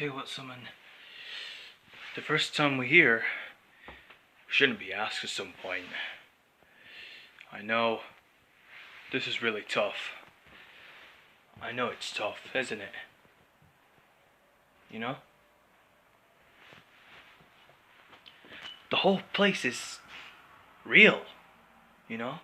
Tell you what, someone. The first time we're here, we shouldn't be asked at some point. I know this is really tough. I know it's tough, isn't it? You know? The whole place is real, you know?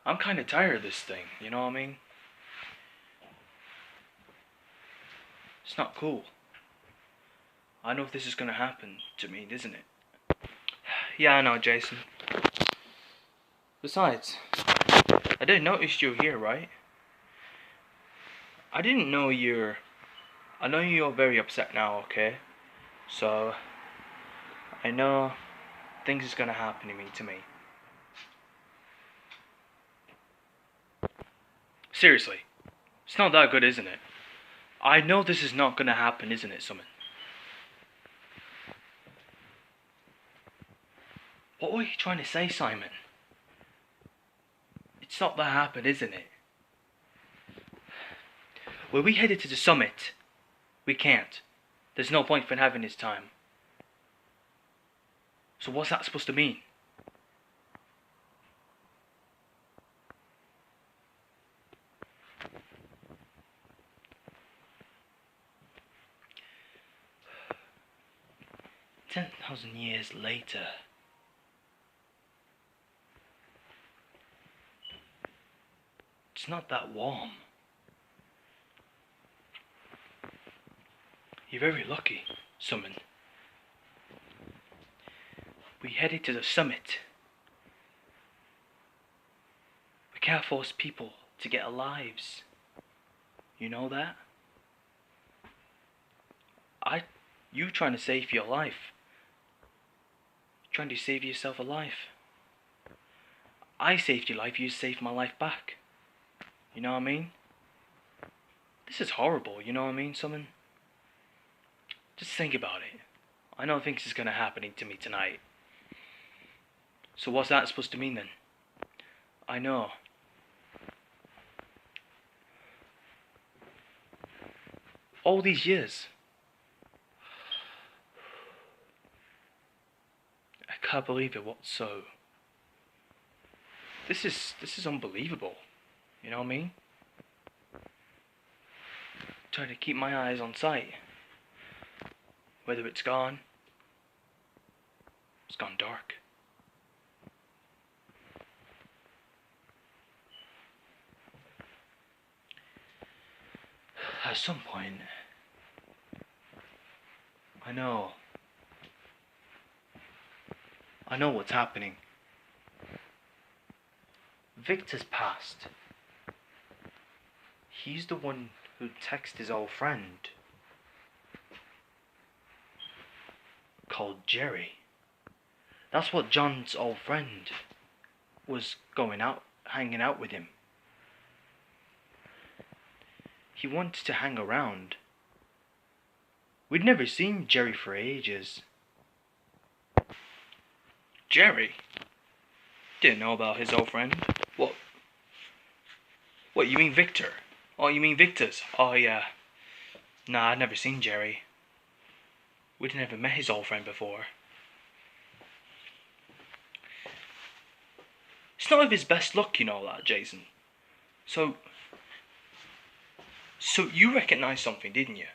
I'm kind of tired of this thing, you know what I mean? It's not cool. I know if this is gonna happen to me, isn't it? Yeah, I know, Jason. Besides, I didn't notice you were here, right? I didn't know you're... I know you're very upset now, okay? So, I know things is gonna happen to me. Seriously, it's not that good, isn't it? I know this is not gonna happen, isn't it, Summon? What were you trying to say, Simon? It's not that happen, isn't it? Well, we headed to the summit. We can't. There's no point in having this time. So what's that supposed to mean? "10,000 years later." It's not that warm. You're very lucky, Summon. We headed to the summit. We can't force people to get our lives. You know that? You trying to save your life. Trying to save yourself a life. I saved your life, you saved my life back. You know what I mean? This is horrible, you know what I mean, Summon? Just think about it. I know things is gonna happen to me tonight. So what's that supposed to mean then? I know. All these years. I can't believe it, what's so... This is unbelievable. You know what I mean? Trying to keep my eyes on sight. Whether it's gone dark. At some point, I know what's happening. Victor's passed. He's the one who texted his old friend called Jerry. That's what John's old friend was hanging out with him. He wanted to hang around. We'd never seen Jerry for ages. Jerry? Didn't know about his old friend. What, you mean Victor? Oh, you mean Victor's? Oh, yeah. Nah, I'd never seen Jerry. We'd never met his old friend before. It's not of his best luck, you know that, Jason. So you recognised something, didn't you?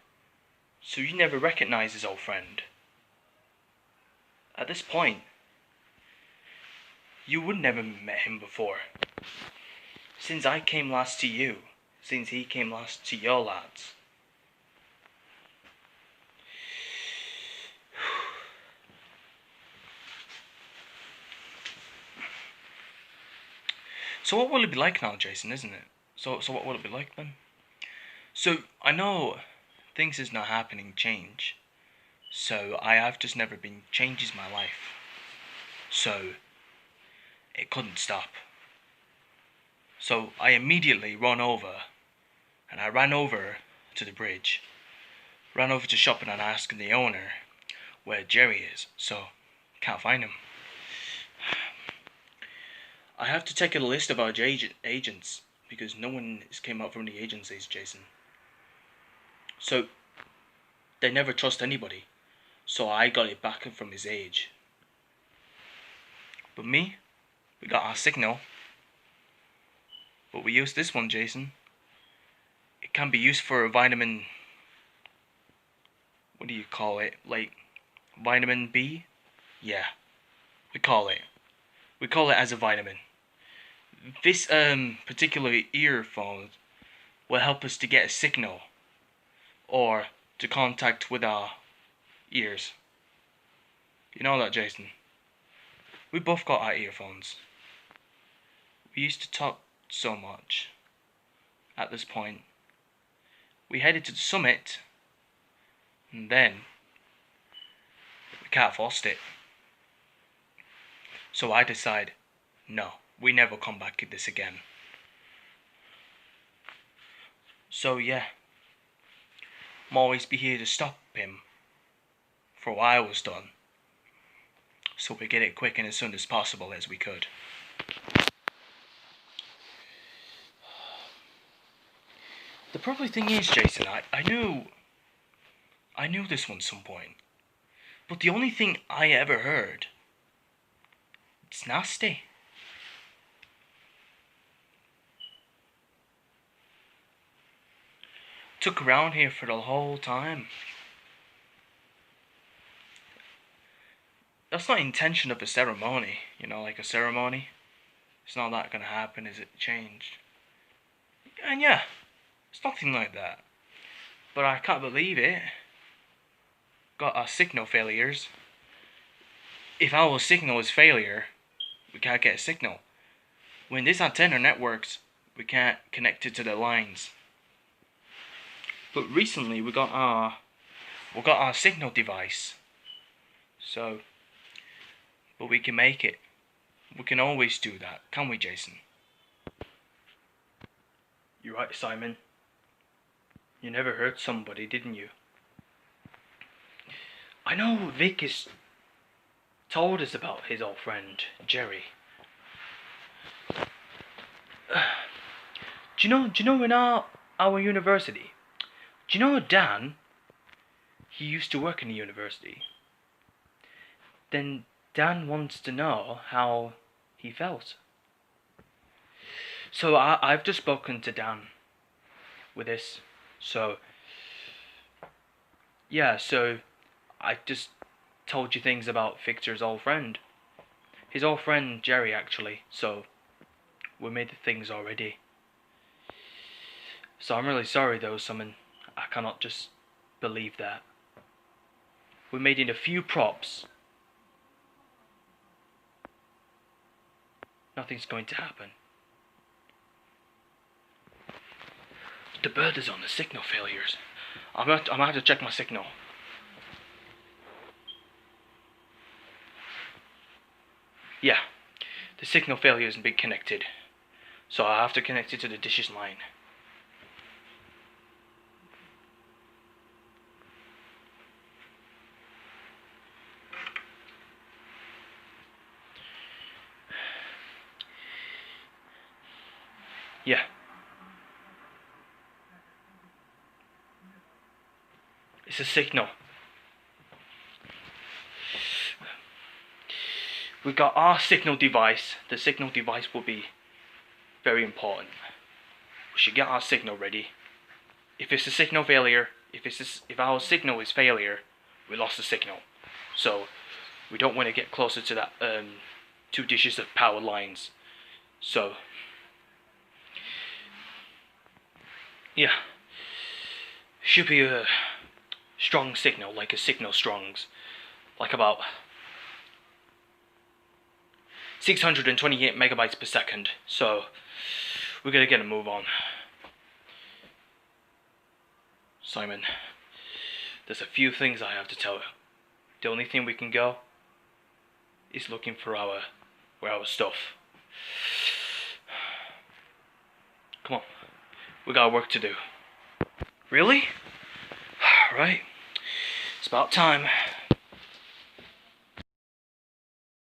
So you never recognised his old friend. At this point, you would never met him before. Since I came last to you, since he came last to your lads. So what will it be like now, Jason, isn't it? So what will it be like then? So I know things is not happening change. So I have just never been changes my life. So it couldn't stop. So I immediately ran over to the bridge, ran over to shopping and asking the owner where Jerry is, so can't find him. I have to take a list of our agents because no one has came out from the agencies, Jason. So They never trust anybody, so I got it back from his age. But me, we got our signal. But we use this one, Jason. It can be used for a vitamin... What do you call it? Like, vitamin B? Yeah, we call it. We call it as a vitamin. This particular earphone will help us to get a signal or to contact with our ears. You know that, Jason? We both got our earphones. We used to talk so much. At this point, we headed to the summit, and then we can't lost it. So I decide, no, we never come back to this again. So yeah, I'm always be here to stop him for what I was done, so we get it quick and as soon as possible as we could. The probably thing is, Jason, I knew this one some point, but the only thing I ever heard, it's nasty. Took around here for the whole time. That's not intention of a ceremony, you know, like a ceremony. It's not that gonna happen, is it? Changed. And yeah, it's nothing like that. But I can't believe it. Got our signal failures. If our signal is failure, we can't get a signal. When this antenna networks, we can't connect it to the lines. But recently we got our signal device. So, but we can make it. We can always do that, can't we, Jason? You're right, Simon. You never hurt somebody, didn't you? I know Vic has told us about his old friend, Jerry. Do you know in our university, do you know Dan? He used to work in the university. Then Dan wants to know how he felt. So I've just spoken to Dan with this. So, yeah, so I just told you things about Victor's old friend. His old friend, Jerry, actually. So, we made the things already. So I'm really sorry though, Simon. I cannot just believe that. We made in a few props. Nothing's going to happen. The bird is on the signal failures. I'm gonna have to check my signal. Yeah, the signal failure isn't being connected. So I have to connect it to the dishes line. Yeah. It's a signal. We got our signal device. The signal device will be very important. We should get our signal ready. If it's a signal failure, if our signal is failure, we lost the signal. So we don't want to get closer to that 2 dishes of power lines. So yeah, should be a strong signal, like a signal strongs, like about 628 megabytes per second. So we're gonna get a move on. Simon, there's a few things I have to tell you. The only thing we can go is looking for our stuff. Come on, we got work to do. Really? Right. It's about time.